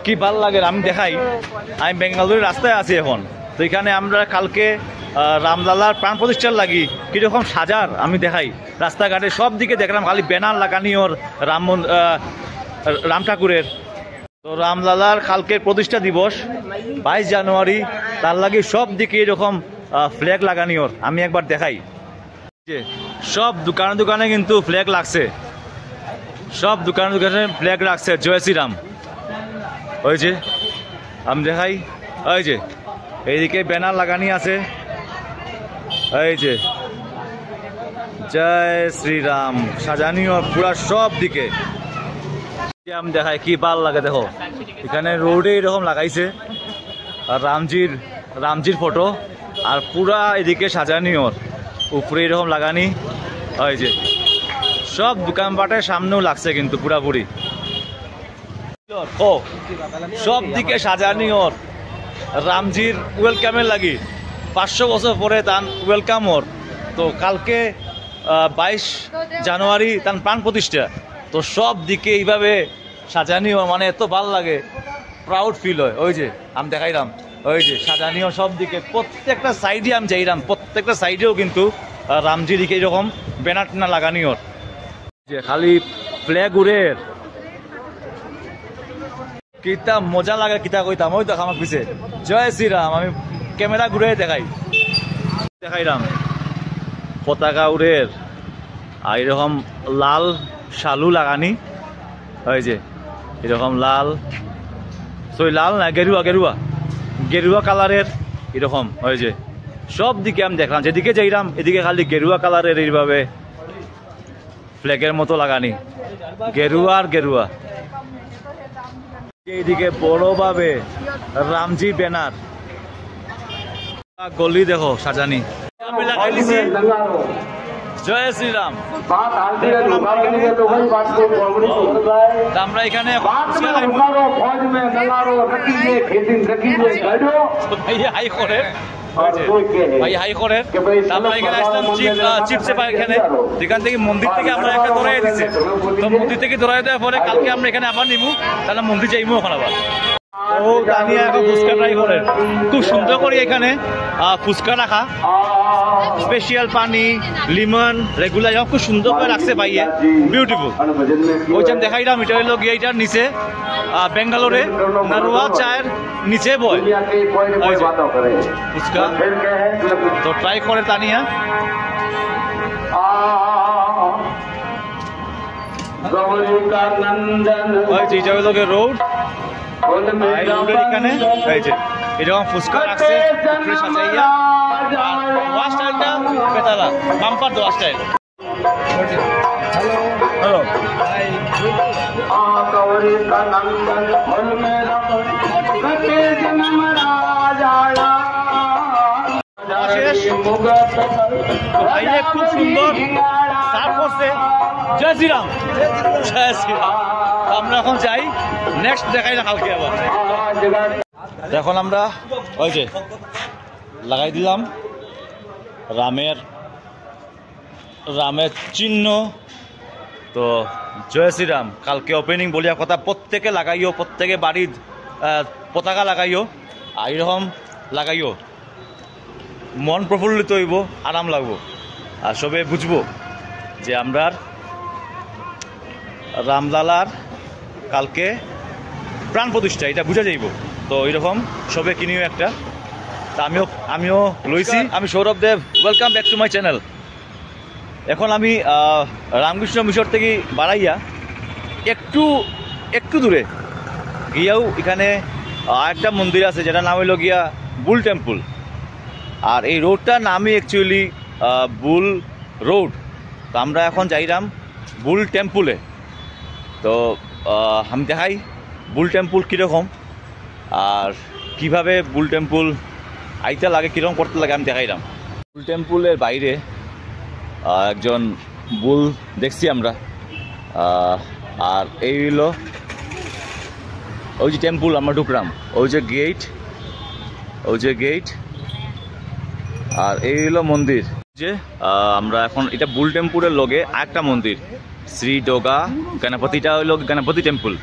কি ভালো লাগে আমি দেখাই। আমি বেঙ্গালুরুর রাস্তায় আছি এখন, তো এখানে আমরা কালকে রামলালার প্রাণ প্রতিষ্ঠার লাগি কীরকম সাজার আমি দেখাই। রাস্তাঘাটে সব দিকে দেখলাম খালি ব্যানার লাগানি ওর রাম ঠাকুরের। তো রামলালার কালকের প্রতিষ্ঠা দিবস 22 জানুয়ারি, তার লাগে সব দিকে এরকম ফ্ল্যাগ লাগানি ওর আমি একবার দেখাই। সব দোকানে দোকানে কিন্তু ফ্ল্যাগ লাগছে, সব দোকানে দোকানে ফ্ল্যাগ রাখছে জয় শ্রীরাম। ওই যে আমি দেখাই, ওই যে এইদিকে ব্যানার লাগানি আছে, এই যে জয় শ্রীরাম সাজানিও পুরা সব দিকে। আমি দেখাই কি ভাল লাগে, দেখো এখানে রোডে এরকম লাগাইছে আর রামজির ফটো, আর পুরা এদিকে সাজানিওর উপরে এরকম লাগানি। ওই যে সব দোকানপাটের সামনেও লাগছে কিন্তু পুরাপুরি সব দিকে সাজানি ওর রামজির ওয়েলকামের লাগি। 500 বছর পরে তার ওয়েলকাম ওর। তো কালকে 22 জানুয়ারি তার প্রাণ প্রতিষ্ঠা, তো সব দিকে এইভাবে সাজানি ওর, মানে এত ভাল লাগে, প্রাউড ফিল হয়। ওই যে আমি দেখাইলাম, ওই যে সাজানিও সব দিকে, প্রত্যেকটা সাইডে আমি যাইলাম, প্রত্যেকটা সাইডেও কিন্তু রামজির দিকে এরকম ব্যানার টেনা লাগানি ওর। যে খালি ফ্ল্যাগ উড়ে কিতা মজা লাগে, কিতা কইতাম। ওই দেখ আমার পিছে জয় শ্রীরাম, আমি ক্যামেরা ঘুরে দেখাইলাম পতাকা উড়ের, আর এরকম লাল শালু লাগানি। ওই যে এরকম লাল লাল না গেরুয়া কালারের এরকম। ওই যে সব দিকে আমি দেখলাম, যেদিকে যাইলাম এদিকে খালি গেরুয়া কালারের এইভাবে ফ্ল্যাগের মতো লাগানি, গেরুয়া। এইদিকে বড়ভাবে রামজি ব্যানার, গলি দেখো সাজানি। আমি লাগাই দিছি জয় শ্রীরাম। আমরা এখানে হাই করে ভাই হাই করেন। আমরা এখানে আসলাম চিপসে পাই এখানে, যেখান থেকে মন্দির থেকে আমরা একটা ধরাই দিচ্ছে। তো মন্দির থেকে ধরাই দেওয়ার পরে কালকে আমরা এখানে আবার নিবো, তাহলে মন্দির যাইবো এখন আবার। ও দাঁড়িয়ে এখন ফুচকা ট্রাই করেন, খুব সুন্দর করে এখানে ফুচকা রাখা, স্পেশাল পানি লিমন রেগুলার খুব সুন্দর করে রাখছে ভাইয়ে, বিউটিফুল। ওই যে আমি দেখাইলাম, এটা হইলো গিয়ে এটার নিচে বেঙ্গালোরে নারুয়া চায়ের নিচে বয় ফুচকা। তো ট্রাই করে তানিয়া। ওই যে এটা হইলো রোড, এখানে এই যে এরকম ফুচকা রাখছে সাজাইয়া, ওয়াশ স্টাইলটা পেতালা বাম্পার দোয়া স্টাইল। হ্যালো খুব সুন্দর সার্ভ করছে। জয় শ্রীরাম, জয় শ্রীরাম। আমরা এখন যাই, নেক্সট দেখাই না কালকে আবার। এখন আমরা ওই যে লাগাই দিলাম রামের চিহ্ন। তো জয় শ্রীরাম, কালকে ওপেনিং বলিয়া কথা, প্রত্যেকে লাগাইও, প্রত্যেকে বাড়ির পতাকা লাগাইও, আর এরকম লাগাইও, মন প্রফুল্লিত হইব, আরাম লাগবো, আর সবে বুঝবো যে আমরা রামলালার কালকে প্রাণ প্রতিষ্ঠা, এটা বুঝা যাইব। তো এরকম সবে কিনিও একটা। তা আমিও লইছি। আমি Saurav Dev, welcome back to my channel. এখন আমি রামকৃষ্ণ মিশর থেকে বাড়াইয়া একটু দূরে গিয়াও এখানে একটা মন্দির আছে, যেটা নাম হইল গিয়া বুল টেম্পল। আর এই রোডটার নামই অ্যাকচুয়ালি বুল রোড। তো আমরা এখন যাইলাম বুল টেম্পলে। তো আমি দেখাই বুল টেম্পল কীরকম, আর কিভাবে বুল টেম্পল আইতে লাগে, কীরকম করতে লাগে আমি দেখাইলাম। বুল টেম্পলের বাইরে একজন বুল দেখছি আমরা। আর এই হইল ওই যে টেম্পল, আমরা ঢুকলাম, ওই যে গেট, আর এই হলো মন্দির। যে আমরা এখন এটা বুল টেম্পলের লগে আরেকটা মন্দির শ্রী ডোগা গণপতিটা হইল গণপতি টেম্পল,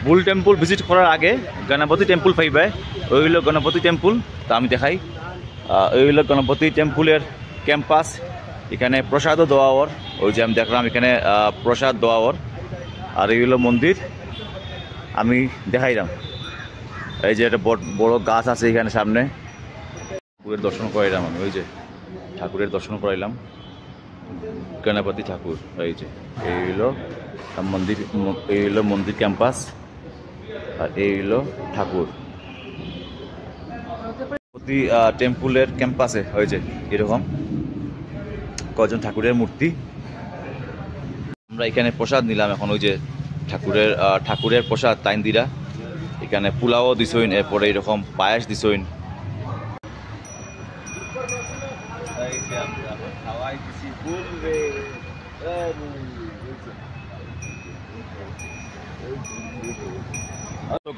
বুল টেম্পল ভিজিট করার আগে গণপতি টেম্পল পাইবে, ওই হলো গণপতি টেম্পল। তা আমি দেখাই, ওই হলো গণপতি টেম্পলের ক্যাম্পাস। এখানে প্রসাদও দেওয়া ওর, ওই যে আমি দেখলাম এখানে প্রসাদ দেওয়া ওর। আর এই হলো মন্দির, আমি দেখাইলাম। এই যে একটা বড় গাছ আছে এখানে সামনে, ঠাকুরের দর্শন করাইলাম আমি। ওই যে ঠাকুরের দর্শন করাইলাম, গণপতি ঠাকুর। এই যে এই হলো মন্দির, এই হলো মন্দির ক্যাম্পাস, আর এই হলো ঠাকুর গণপতি টেম্পলের ক্যাম্পাসে। ওই যে এরকম কজন ঠাকুরের মূর্তি। আমরা এখানে প্রসাদ নিলাম এখন। ওই যে ঠাকুরের প্রসাদ তাইন দিরা, এখানে পোলাও দিছইন, এরপরে এরকম পায়েস দিছইন।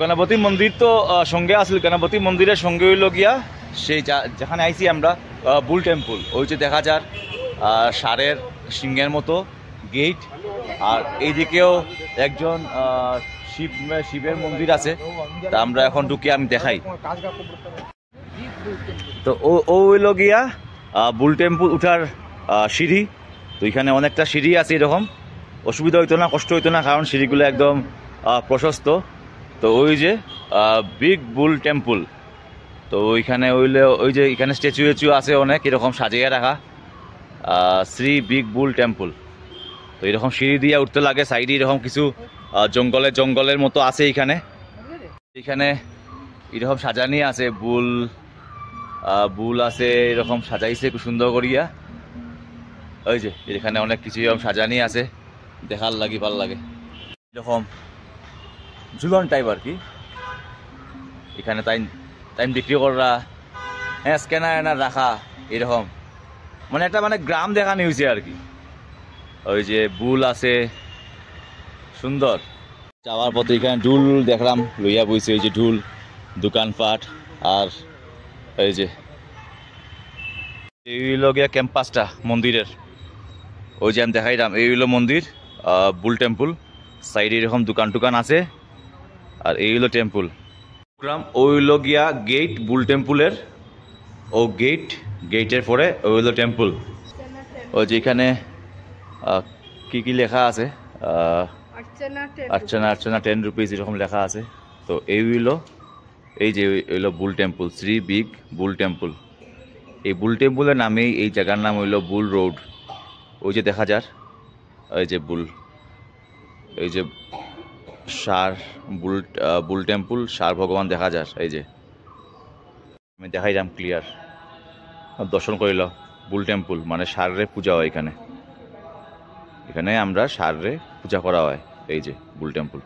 গণপতি মন্দির তো সঙ্গে আসল, গণপতি মন্দিরের সঙ্গে হইল গিয়া সেই যেখানে আইছি আমরা বুল টেম্পল। ওই যে দেখা যার ষাঁড়ের সিংহের মতো গেট, আর এইদিকেও একজন শিবের মন্দির আছে। তা আমরা এখন ঢুকে আমি দেখাই। তো ও হইল গিয়া বুল টেম্পল উঠার সিঁড়ি। তো এখানে অনেকটা সিঁড়ি আছে, এরকম অসুবিধা হইতো না, কষ্ট হইতো না, কারণ সিঁড়িগুলো একদম প্রশস্ত। তো ওই যে বিগ বুল টেম্পল, তো ওইখানে হইলে ওই যে এখানে স্ট্যাচু আছে অনেক, এরকম সাজিয়ে রাখা, শ্রী বিগ বুল টেম্পল। তো এরকম সিঁড়ি দিয়ে উঠতে লাগে। সাইডে এরকম কিছু জঙ্গলের মতো আছে এখানে। এখানে এরকম সাজানি আছে, বুল আছে, এরকম সাজাইছে খুব সুন্দর করিয়া। ওই যে এখানে অনেক কিছু এরকম সাজানি আছে, দেখার লাগি ভাল লাগে। এরকম ঝুলন টাইপ আর কি। এখানে টাইম বিক্রি করা, হ্যাঁ স্ক্যানার রাখা, এরকম মানে একটা মানে গ্রাম দেখানো হয়েছে আর কি। ওই যে বুল আছে সুন্দর। যাওয়ার পথে এখানে ঢুল দেখলাম লইয়া বইছে, ওই যে ঢুল দোকানপাট। আর এই যে এই হইল গিয়া ক্যাম্পাসটা মন্দিরের, ওই যে আমি দেখাইলাম। এই হইল মন্দির বুল টেম্পল, সাইডে এরকম দোকান আছে। আর এই হইল টেম্পল গ্রাম, ওই হইল গিয়া গেট বুল টেম্পলের। ও গেটের পরে ওই হইল টেম্পল। ওই যে এখানে কি লেখা আছে, আর্চনা 10 রুপিস এরকম লেখা আছে। তো এই হইলো, এই যে হইলো bull temple, Shri big bull temple. এই বুল টেম্পলের নামেই এই জায়গার নাম হইলো বুল রোড। ওই যে দেখা যার, ওই যে বুল, এই যে ষাঁড়, বুল টেম্পল, ষাঁড় ভগবান দেখা যার। এই যে আমি দেখাইলাম ক্লিয়ার, দর্শন করিল। বুল টেম্পল মানে ষাঁড়রে পূজা হয় এখানে, এখানে আমরা ষাঁড়রে পূজা করা হয়। এই যে বুল টেম্পল।